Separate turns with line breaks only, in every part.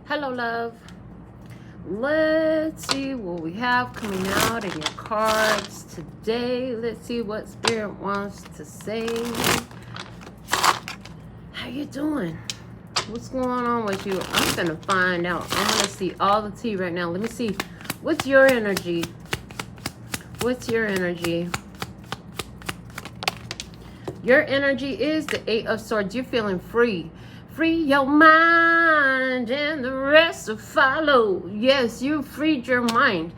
Hello, love. Let's see what we have coming out in your cards today. Let's see what Spirit wants to say. How you doing? What's going on with you? I'm gonna find out. I'm gonna see all the tea right now. Let me see. What's your energy? What's your energy? Your energy is the Eight of Swords. You're feeling free. Free your mind and the rest will follow. Yes, you freed your mind.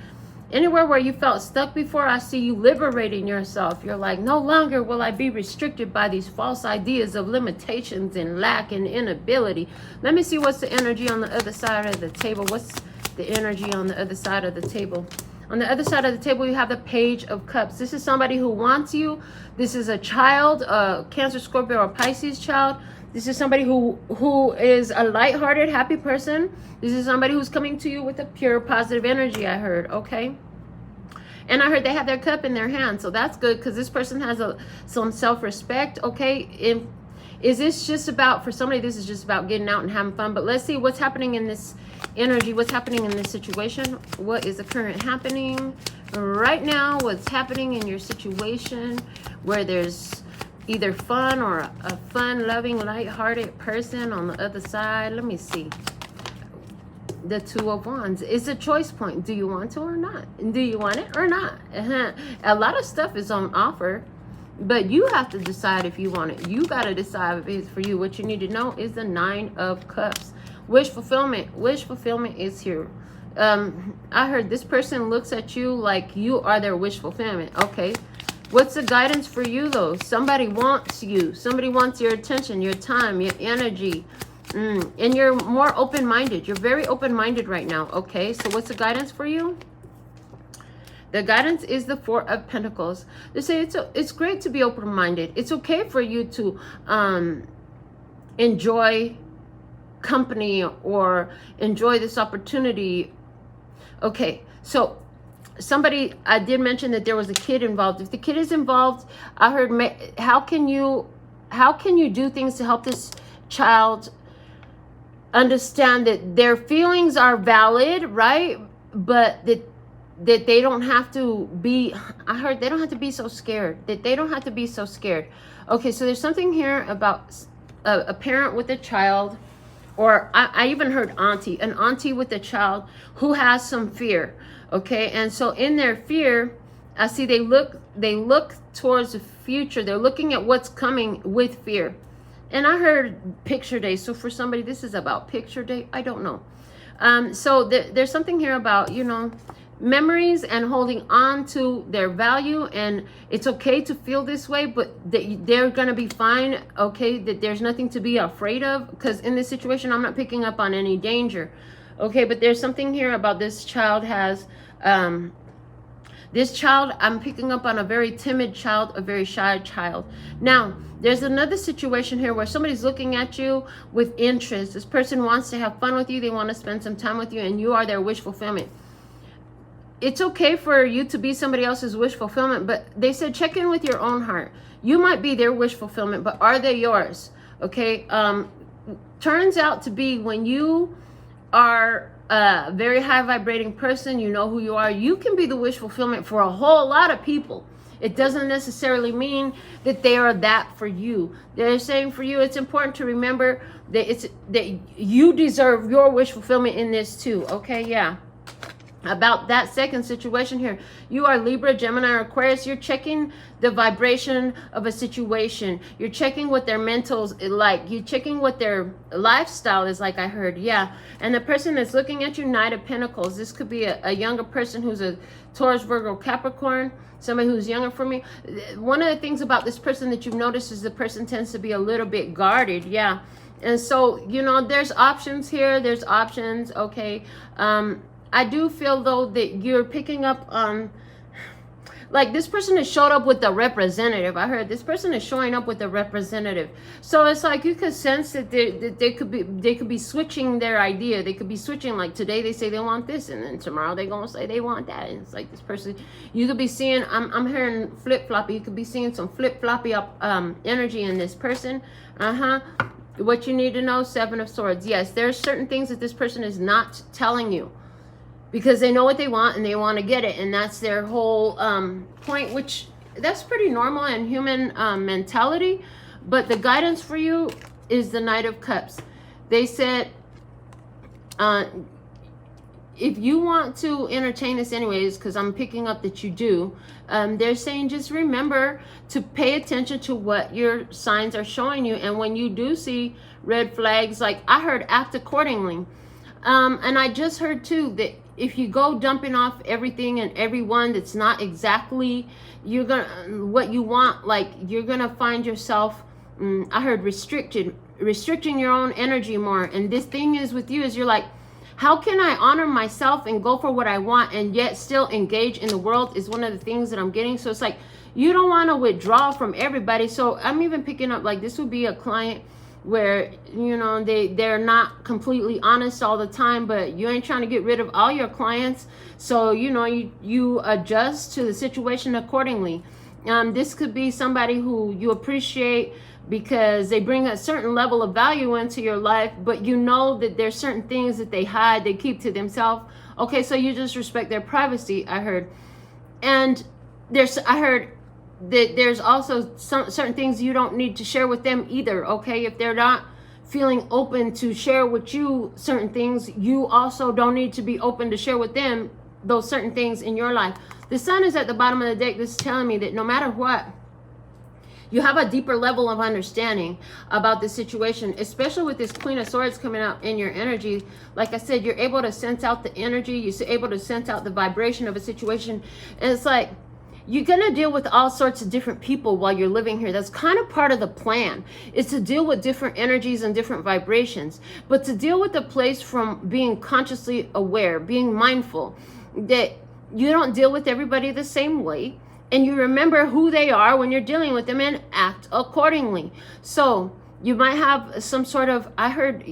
Anywhere where you felt stuck before, I see you liberating yourself. You're like, no longer will I be restricted by these false ideas of limitations and lack and inability. Let me see what's the energy on the other side of the table. What's the energy on the other side of the table? On the other side of the table, you have the Page of Cups. This is somebody who wants you. This is a child, a Cancer, Scorpio, or Pisces child. This is somebody who is a lighthearted, happy person. This is somebody who's coming to you with a pure, positive energy, I heard, okay? And I heard they have their cup in their hand, so that's good because this person has some self-respect, okay? Is this just about, for somebody, this is just about getting out and having fun. But let's see what's happening in this energy, what's happening in this situation. What is the current happening right now? What's happening in your situation where there's either fun or a fun-loving, light-hearted person on the other side? Let me see. The Two of Wands is a choice point. Do you want to or not? Do you want it or not? A lot of stuff is on offer, but you have to decide if you want it. You got to decide if it's for you. What you need to know is the Nine of Cups. Wish fulfillment. Wish fulfillment is here. I heard this person looks at you like you are their wish fulfillment. Okay. What's the guidance for you, though? Somebody wants you. Somebody wants your attention, your time, your energy. And you're more open-minded. You're very open-minded right now. Okay, so what's the guidance for you? The guidance is the Four of Pentacles. They say it's great to be open-minded. It's okay for you to enjoy company or enjoy this opportunity. Okay, so somebody, I did mention that there was a kid involved. If the kid is involved, I heard, how can you do things to help this child understand that their feelings are valid, right? But that they don't have to be, I heard they don't have to be so scared. That they don't have to be so scared. Okay, so there's something here about a parent with a child, or I even heard an auntie with a child who has some fear. Okay, and so in their fear, I see they look towards the future. They're looking at what's coming with fear. And I heard picture day. So for somebody, this is about picture day. I don't know. So there's something here about, memories and holding on to their value. And it's okay to feel this way, but they're going to be fine. Okay, that there's nothing to be afraid of. Because in this situation, I'm not picking up on any danger. Okay, but there's something here about this child has... this child, I'm picking up on a very timid child, a very shy child. Now, there's another situation here where somebody's looking at you with interest. This person wants to have fun with you. They want to spend some time with you, and you are their wish fulfillment. It's okay for you to be somebody else's wish fulfillment, but they said check in with your own heart. You might be their wish fulfillment, but are they yours? Okay, turns out to be when you are a very high vibrating person, you know who you are, you can be the wish fulfillment for a whole lot of people. It doesn't necessarily mean that they are that for you. They're saying for you, it's important to remember that you deserve your wish fulfillment in this too. Okay, yeah. About that second situation here, you are Libra, Gemini, or Aquarius. You're checking the vibration of a situation. You're checking what their mental's like. You're checking what their lifestyle is like, I heard. Yeah. And the person that's looking at you, Knight of Pentacles. This could be a younger person who's a Taurus, Virgo, Capricorn. Somebody who's younger from me. One of the things about this person that you've noticed is the person tends to be a little bit guarded. Yeah. And so, there's options here. There's options. Okay. I do feel, though, that you're picking up on, like, this person has showed up with a representative. I heard this person is showing up with a representative. So it's like you could sense that they could be switching their idea. They could be switching, like today they say they want this, and then tomorrow they're gonna say they want that. And it's like this person, you could be seeing, I'm hearing flip-floppy. You could be seeing some flip-floppy energy in this person. What you need to know, Seven of Swords. Yes, there are certain things that this person is not telling you because they know what they want and they want to get it. And that's their whole point, which that's pretty normal and human mentality. But the guidance for you is the Knight of Cups. They said, if you want to entertain this anyways, because I'm picking up that you do, they're saying just remember to pay attention to what your signs are showing you. And when you do see red flags, like I heard, act accordingly. And I just heard too that if you go dumping off everything and everyone that's not exactly what you want, like you're gonna find yourself, I heard restricting your own energy more. And this thing is with you is you're like, how can I honor myself and go for what I want and yet still engage in the world is one of the things that I'm getting. So it's like, you don't want to withdraw from everybody. So I'm even picking up like this would be a client where, you know, they're not completely honest all the time, but you ain't trying to get rid of all your clients. So, you know, you adjust to the situation accordingly. This could be somebody who you appreciate because they bring a certain level of value into your life, but you know that there's certain things that they hide, they keep to themselves. Okay, so you just respect their privacy, I heard. And I heard that there's also certain things you don't need to share with them either, okay? If they're not feeling open to share with you certain things, you also don't need to be open to share with them those certain things in your life. The Sun is at the bottom of the deck. This is telling me that no matter what, you have a deeper level of understanding about the situation, especially with this Queen of Swords coming out in your energy. Like I said, you're able to sense out the energy. You're able to sense out the vibration of a situation. And it's like, you're going to deal with all sorts of different people while you're living here. That's kind of part of the plan, is to deal with different energies and different vibrations. But to deal with the place from being consciously aware, being mindful, that you don't deal with everybody the same way. And you remember who they are when you're dealing with them and act accordingly. So you might have some sort of, I heard,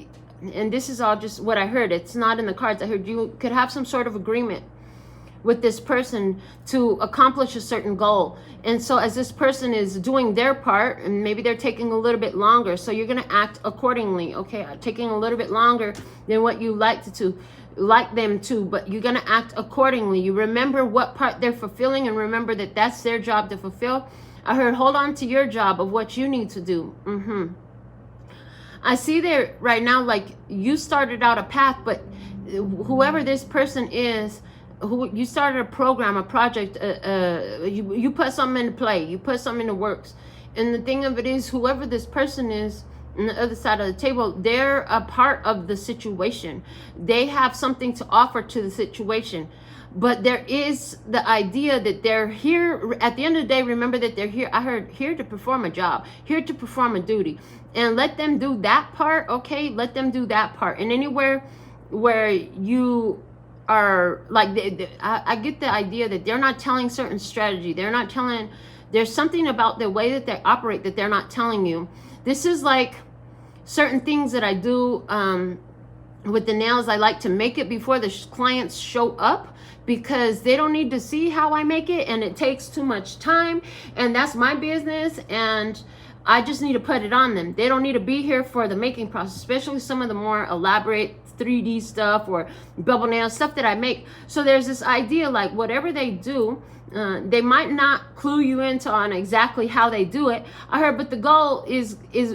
and this is all just what I heard, it's not in the cards, I heard you could have some sort of agreement with this person to accomplish a certain goal. And so as this person is doing their part, and maybe they're taking a little bit longer, so you're gonna act accordingly, okay? Taking a little bit longer than what you like them to, but you're going to act accordingly. You remember what part they're fulfilling and remember that that's their job to fulfill. I heard hold on to your job of what you need to do. I see there right now, like you started out a path, but whoever this person is, who you started a program, a project, you put something into play, you put something into works. And the thing of it is, whoever this person is, on the other side of the table, they're a part of the situation. They have something to offer to the situation. But there is the idea that they're here, at the end of the day, remember that they're here, I heard, here to perform a job, here to perform a duty. And let them do that part, okay? Let them do that part. And anywhere where you are, like, I get the idea that they're not telling certain strategy. They're not telling, there's something about the way that they operate that they're not telling you. This is like certain things that I do with the nails. I like to make it before the clients show up because they don't need to see how I make it, and it takes too much time, and that's my business, and I just need to put it on them. They don't need to be here for the making process, especially some of the more elaborate 3D stuff or bubble nail stuff that I make. So there's this idea, like whatever they do, they might not clue you into on exactly how they do it. I heard, but the goal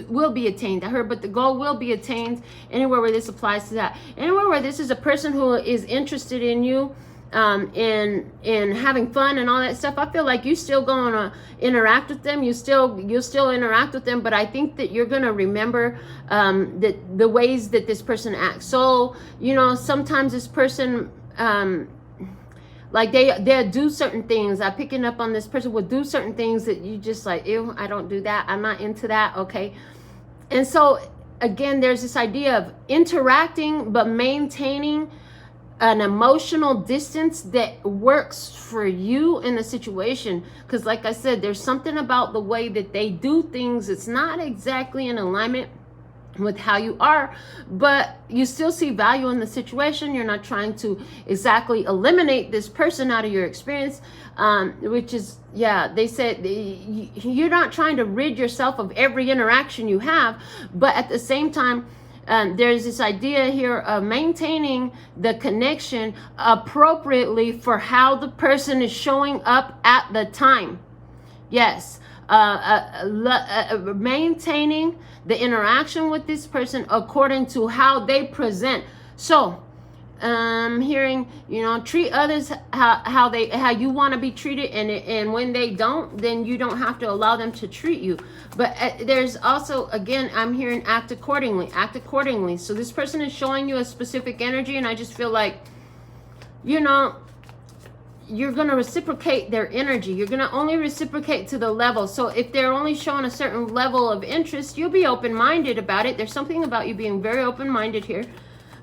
will be attained. I heard, but the goal will be attained anywhere where this applies to that. Anywhere where this is a person who is interested in you, in having fun and all that stuff. I feel like you still going to interact with them. You still interact with them, but I think that you're going to remember that the ways that this person acts. So, you know, sometimes this person, like they'll do certain things. I'm picking up on this person will do certain things that you just like, ew, I don't do that. I'm not into that. Okay. And so again, there's this idea of interacting, but maintaining an emotional distance that works for you in the situation. Because like I said, there's something about the way that they do things. It's not exactly in alignment with how you are, but you still see value in the situation. You're not trying to exactly eliminate this person out of your experience, which is, yeah, they said you're not trying to rid yourself of every interaction you have, but at the same time, there's this idea here of maintaining the connection appropriately for how the person is showing up at the time. Yes. Maintaining the interaction with this person according to how they present. So hearing, you know, treat others how you want to be treated, and when they don't, then you don't have to allow them to treat you. But there's also, again, I'm hearing act accordingly. So this person is showing you a specific energy, and I just feel like, you know, you're going to reciprocate their energy. You're going to only reciprocate to the level. So if they're only showing a certain level of interest, you'll be open-minded about it. There's something about you being very open-minded here.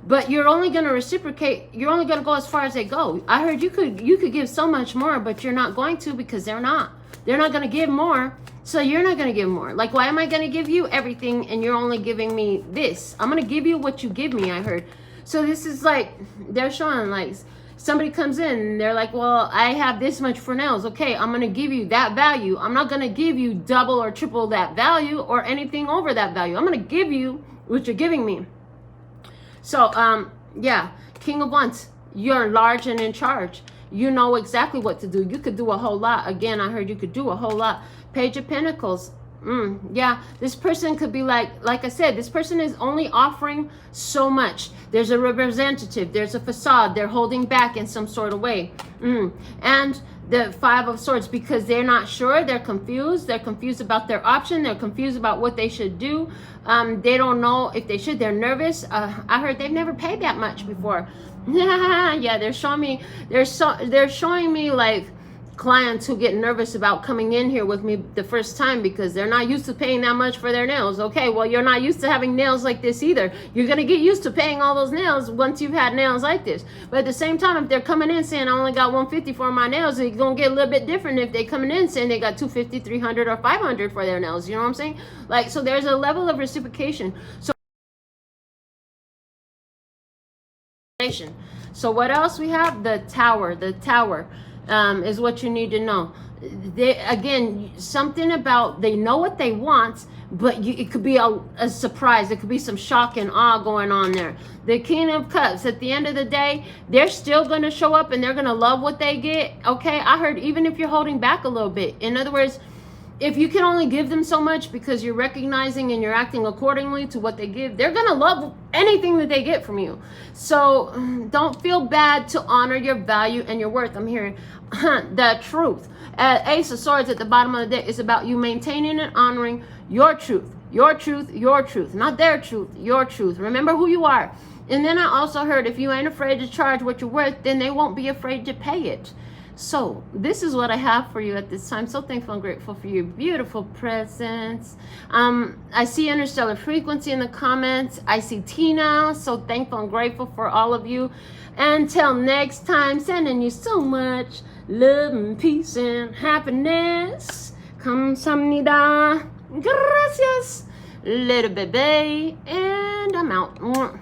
But you're only going to reciprocate. You're only going to go as far as they go. I heard you could give so much more, but you're not going to, because they're not going to give more. So you're not going to give more. Like, why am I going to give you everything and you're only giving me this? I'm going to give you what you give me, I heard. So this is like, they're showing like, somebody comes in and they're like, well, I have this much for nails. Okay, I'm going to give you that value. I'm not going to give you double or triple that value or anything over that value. I'm going to give you what you're giving me. So, yeah, King of Wands, you're large and in charge. You know exactly what to do. You could do a whole lot. Again, I heard you could do a whole lot. Page of Pentacles. Yeah, this person could be like I said, this person is only offering so much. There's a representative, there's a facade, they're holding back in some sort of way. And the Five of Swords, because they're not sure, they're confused about their option, they're confused about what they should do. They don't know if they should, they're nervous. I heard they've never paid that much before. Yeah, they're showing me, they're showing me like clients who get nervous about coming in here with me the first time because they're not used to paying that much for their nails. Okay, well, you're not used to having nails like this either. You're going to get used to paying all those nails once you've had nails like this. But at the same time, if they're coming in saying I only got $150 for my nails, it's going to get a little bit different if they coming in saying they got $250, $300, or $500 for their nails. You know what I'm saying? Like, so there's a level of reciprocation. So what else we have? The Tower. The Tower is what you need to know. Again, something about they know what they want, but it could be a surprise. It could be some shock and awe going on there. The King of Cups, at the end of the day, they're still going to show up and they're going to love what they get. Okay, I heard even if you're holding back a little bit. In other words, if you can only give them so much because you're recognizing and you're acting accordingly to what they give, they're going to love anything that they get from you. So don't feel bad to honor your value and your worth. I'm hearing the truth. Ace of Swords at the bottom of the deck is about you maintaining and honoring your truth. Your truth, your truth. Not their truth, your truth. Remember who you are. And then I also heard if you ain't afraid to charge what you're worth, then they won't be afraid to pay it. So this is what I have for you at this time. So thankful and grateful for your beautiful presence. I see interstellar frequency in the comments. I see Tina. So thankful and grateful for all of you. Until next time, sending you so much love and peace and happiness. Kamsahamnida. Gracias. Little baby. And I'm out.